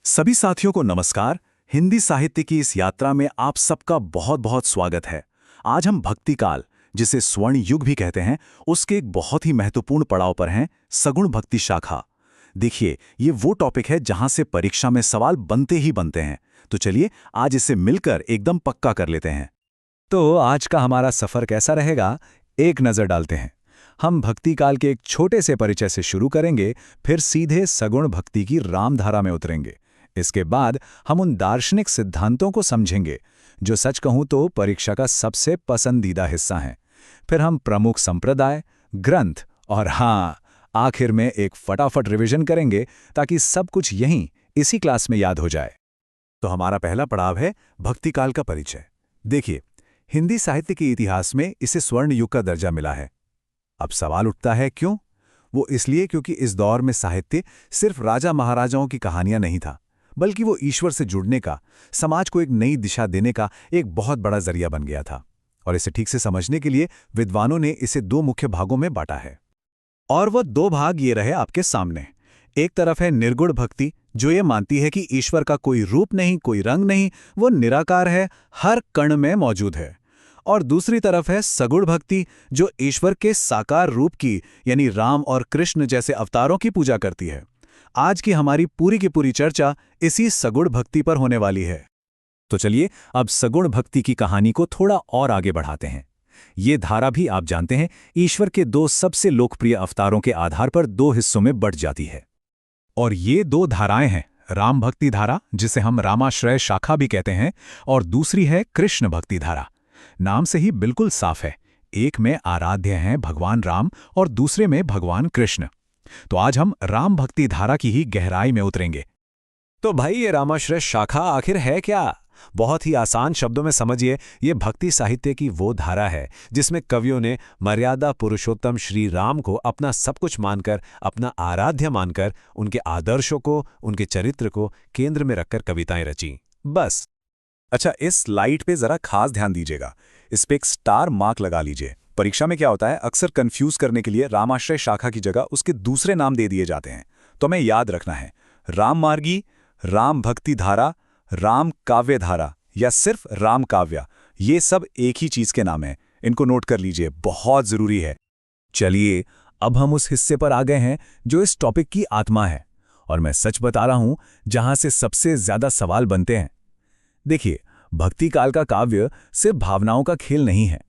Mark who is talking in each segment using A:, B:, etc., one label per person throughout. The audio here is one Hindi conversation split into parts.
A: सभी साथियों को नमस्कार। हिंदी साहित्य की इस यात्रा में आप सबका बहुत बहुत स्वागत है। आज हम भक्ति काल, जिसे स्वर्ण युग भी कहते हैं, उसके एक बहुत ही महत्वपूर्ण पड़ाव पर हैं, सगुण भक्ति शाखा। देखिए, ये वो टॉपिक है जहां से परीक्षा में सवाल बनते ही बनते हैं। तो चलिए आज इसे मिलकर एकदम पक्का कर लेते हैं।
B: तो आज का हमारा सफर कैसा रहेगा, एक नजर डालते हैं। हम भक्ति काल के एक छोटे से परिचय से शुरू करेंगे, फिर सीधे सगुण भक्ति की रामधारा में उतरेंगे। इसके बाद हम उन दार्शनिक सिद्धांतों को समझेंगे जो सच कहूं तो परीक्षा का सबसे पसंदीदा हिस्सा हैं। फिर हम प्रमुख संप्रदाय, ग्रंथ और हाँ, आखिर में एक फटाफट रिवीजन करेंगे ताकि सब कुछ यहीं इसी क्लास में याद हो जाए।
A: तो हमारा पहला पड़ाव है भक्ति काल का परिचय। देखिए, हिंदी साहित्य के इतिहास में इसे स्वर्ण युग का दर्जा मिला है। अब सवाल उठता है क्यों? वो इसलिए क्योंकि इस दौर में साहित्य सिर्फ राजा महाराजाओं की कहानियां नहीं था, बल्कि वो ईश्वर से जुड़ने का, समाज को एक नई दिशा देने का एक बहुत बड़ा जरिया बन गया था। और इसे ठीक से समझने के लिए विद्वानों ने इसे दो मुख्य भागों में बांटा है।
B: और वो दो भाग ये रहे आपके सामने। एक तरफ है निर्गुण भक्ति, जो ये मानती है कि ईश्वर का कोई रूप नहीं, कोई रंग नहीं, वो निराकार है, हर कण में मौजूद है। और दूसरी तरफ है सगुण भक्ति, जो ईश्वर के साकार रूप की, यानी राम और कृष्ण जैसे अवतारों की पूजा करती है। आज की हमारी पूरी की पूरी चर्चा इसी सगुण भक्ति पर होने वाली है।
A: तो चलिए अब सगुण भक्ति की कहानी को थोड़ा और आगे बढ़ाते हैं। ये धारा भी आप जानते हैं, ईश्वर के दो सबसे लोकप्रिय अवतारों के आधार पर दो हिस्सों में बंट जाती है।
B: और ये दो धाराएं हैं, राम भक्ति धारा, जिसे हम रामाश्रय शाखा भी कहते हैं, और दूसरी है कृष्ण भक्ति धारा। नाम से ही बिल्कुल साफ है, एक में आराध्य हैं भगवान राम और दूसरे में भगवान कृष्ण। तो आज हम राम भक्ति धारा की ही गहराई में उतरेंगे।
C: तो भाई, ये रामाश्रय शाखा आखिर है क्या? बहुत ही आसान शब्दों में समझिए, ये भक्ति साहित्य की वो धारा है जिसमें कवियों ने मर्यादा पुरुषोत्तम श्री राम को अपना सब कुछ मानकर, अपना आराध्य मानकर, उनके आदर्शों को, उनके चरित्र को केंद्र में रखकर कविताएं रची। बस।
A: अच्छा, इस स्लाइड पे जरा खास ध्यान दीजिएगा। इस पे एक स्टार मार्क लगा लीजिए। परीक्षा में क्या होता है, अक्सर कंफ्यूज करने के लिए रामाश्रय शाखा की जगह उसके दूसरे नाम दे दिए जाते हैं। तो हमें याद रखना है, राम मार्गी, राम भक्ति धारा, राम काव्य धारा या सिर्फ राम काव्य, ये सब एक ही चीज के नाम हैं। इनको नोट कर लीजिए, बहुत जरूरी है।
B: चलिए अब हम उस हिस्से पर आ गए हैं जो इस टॉपिक की आत्मा है, और मैं सच बता रहा हूं, जहां से सबसे ज्यादा सवाल बनते हैं। देखिए, भक्ति काल का काव्य सिर्फ भावनाओं का खेल नहीं है।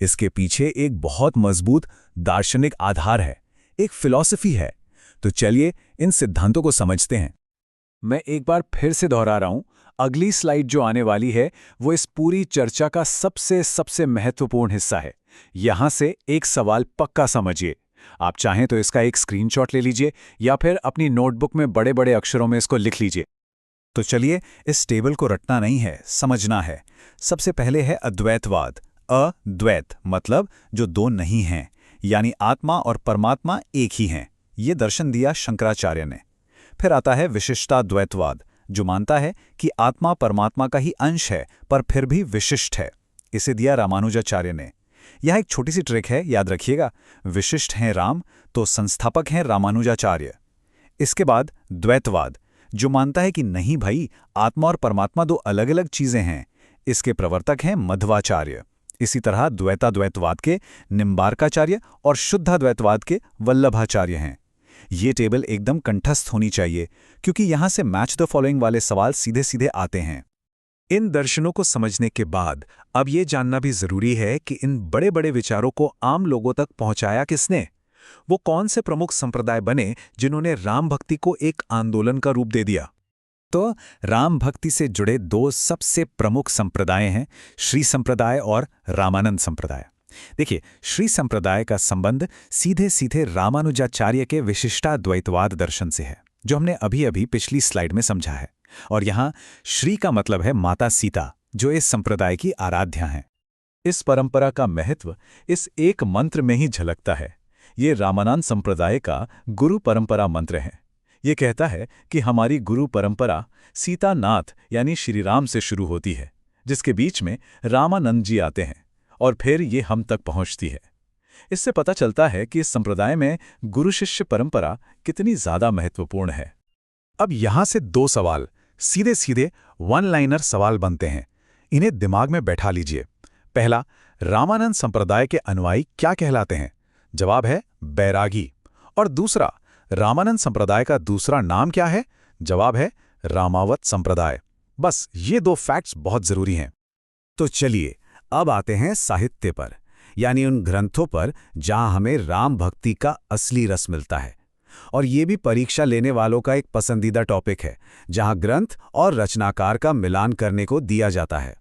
B: इसके पीछे एक बहुत मजबूत दार्शनिक आधार है, एक फिलॉसफी है। तो चलिए इन सिद्धांतों को समझते हैं। मैं एक बार फिर से दोहरा रहा हूं, अगली स्लाइड जो आने वाली है वो इस पूरी चर्चा का सबसे महत्वपूर्ण हिस्सा है। यहां से एक सवाल पक्का समझिए। आप चाहें तो इसका एक स्क्रीनशॉट ले लीजिए या फिर अपनी नोटबुक में बड़े बड़े अक्षरों में इसको लिख लीजिए। तो चलिए, इस टेबल को रटना नहीं है, समझना है। सबसे पहले है अद्वैतवाद। अद्वैत मतलब जो दो नहीं हैं, यानी आत्मा और परमात्मा एक ही हैं। ये दर्शन दिया शंकराचार्य ने। फिर आता है विशिष्टाद्वैतवाद, जो मानता है कि आत्मा परमात्मा का ही अंश है पर फिर भी विशिष्ट है। इसे दिया रामानुजाचार्य ने। यह एक छोटी सी ट्रिक है, याद रखिएगा। विशिष्ट हैं राम तो संस्थापक हैं रामानुजाचार्य। इसके बाद द्वैतवाद, जो मानता है कि नहीं भाई, आत्मा और परमात्मा दो अलग अलग चीजें हैं। इसके प्रवर्तक हैं मध्वाचार्य। इसी तरह द्वैताद्वैतवाद के निम्बार्काचार्य और शुद्धाद्वैतवाद के वल्लभाचार्य हैं। ये टेबल एकदम कंठस्थ होनी चाहिए, क्योंकि यहां से मैच द फॉलोइंग वाले सवाल सीधे सीधे आते हैं। इन दर्शनों को समझने के बाद अब ये जानना भी जरूरी है कि इन बड़े बड़े विचारों को आम लोगों तक पहुंचाया किसने? वो कौन से प्रमुख संप्रदाय बने जिन्होंने राम भक्ति को एक आंदोलन का रूप दे दिया? तो राम भक्ति से जुड़े दो सबसे प्रमुख संप्रदाय हैं, श्री संप्रदाय और रामानंद संप्रदाय। देखिए, श्री संप्रदाय का संबंध सीधे सीधे रामानुजाचार्य के विशिष्टाद्वैतवाद दर्शन से है, जो हमने अभी अभी पिछली स्लाइड में समझा है। और यहाँ श्री का मतलब है माता सीता, जो इस संप्रदाय की आराध्या हैं। इस परंपरा का महत्व इस एक मंत्र में ही झलकता है। ये रामानंद संप्रदाय का गुरु परंपरा मंत्र है। ये कहता है कि हमारी गुरु परंपरा सीतानाथ यानी श्री राम से शुरू होती है, जिसके बीच में रामानंद जी आते हैं और फिर ये हम तक पहुंचती है। इससे पता चलता है कि इस संप्रदाय में गुरु शिष्य परंपरा कितनी ज्यादा महत्वपूर्ण है। अब यहां से दो सवाल
A: सीधे सीधे वन लाइनर सवाल बनते हैं। इन्हें दिमाग में बैठा लीजिए। पहला, रामानंद संप्रदाय के अनुयायी क्या कहलाते हैं? जवाब है बैरागी। और दूसरा, रामानंद संप्रदाय का दूसरा नाम क्या है? जवाब है रामावत संप्रदाय। बस ये दो फैक्ट्स बहुत जरूरी हैं।
C: तो चलिए अब आते हैं साहित्य पर, यानी उन ग्रंथों पर जहां हमें राम भक्ति का असली रस मिलता है। और ये भी परीक्षा लेने वालों का एक पसंदीदा टॉपिक है, जहां ग्रंथ और रचनाकार का मिलान करने को दिया जाता है।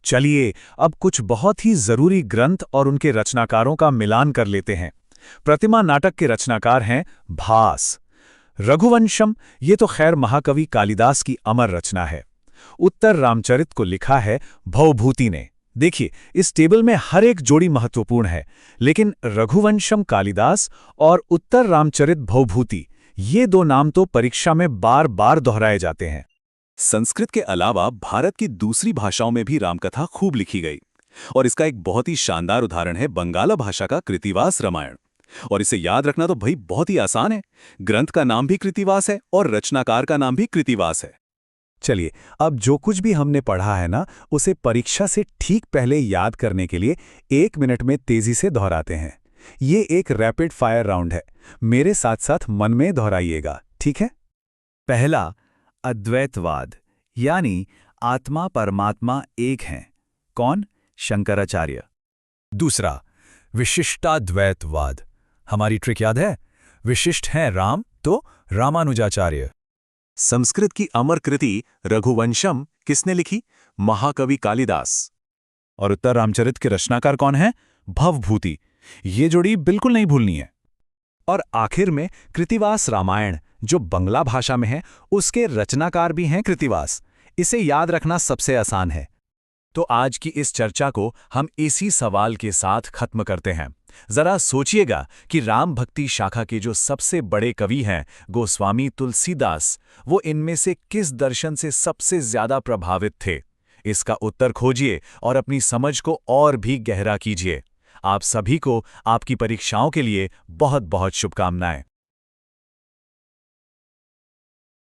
B: चलिए अब कुछ बहुत ही जरूरी ग्रंथ और उनके रचनाकारों का मिलान कर लेते हैं। प्रतिमा नाटक के रचनाकार हैं भास। रघुवंशम, ये तो खैर महाकवि कालिदास की अमर रचना है। उत्तर रामचरित को लिखा है भवभूति ने। देखिए, इस टेबल में हर एक जोड़ी महत्वपूर्ण है, लेकिन रघुवंशम कालिदास और उत्तर रामचरित भवभूति, ये दो नाम तो परीक्षा में बार बार दोहराए जाते हैं।
D: संस्कृत के अलावा भारत की दूसरी भाषाओं में भी रामकथा खूब लिखी गई, और इसका एक बहुत ही शानदार उदाहरण है बंगाला भाषा का कृतिवास रामायण। और इसे याद रखना तो भाई बहुत ही आसान है। ग्रंथ का नाम भी कृतिवास है और रचनाकार का नाम भी कृतिवास है।
C: चलिए, अब जो कुछ भी हमने पढ़ा है ना, उसे परीक्षा से ठीक पहले याद करने के लिए 1 मिनट में तेजी से दोहराते हैं। ये एक रैपिड फायर राउंड है। मेरे साथ साथ मन में दोहराइएगा, ठीक है?
B: पहला, अद्वैतवाद, यानी आत्मा परमात्मा एक हैं। कौन? शंकराचार्य। दूसरा, विशिष्टाद्वैतवाद। हमारी ट्रिक याद है? विशिष्ट हैं राम, तो रामानुजाचार्य।
D: संस्कृत की अमर कृति रघुवंशम किसने लिखी? महाकवि कालिदास।
B: और उत्तर रामचरित के रचनाकार कौन है? भवभूति। ये जोड़ी बिल्कुल नहीं भूलनी है।
C: और आखिर में कृतिवास रामायण, जो बंगला भाषा में है, उसके रचनाकार भी हैं कृतिवास। इसे याद रखना सबसे आसान है।
B: तो आज की इस चर्चा को हम इसी सवाल के साथ खत्म करते हैं। जरा सोचिएगा कि राम भक्ति शाखा के जो सबसे बड़े कवि हैं गोस्वामी तुलसीदास, वो इनमें से किस दर्शन से सबसे ज्यादा प्रभावित थे? इसका उत्तर खोजिए और अपनी समझ को और भी गहरा कीजिए। आप सभी को आपकी परीक्षाओं के लिए बहुत बहुत शुभकामनाएं।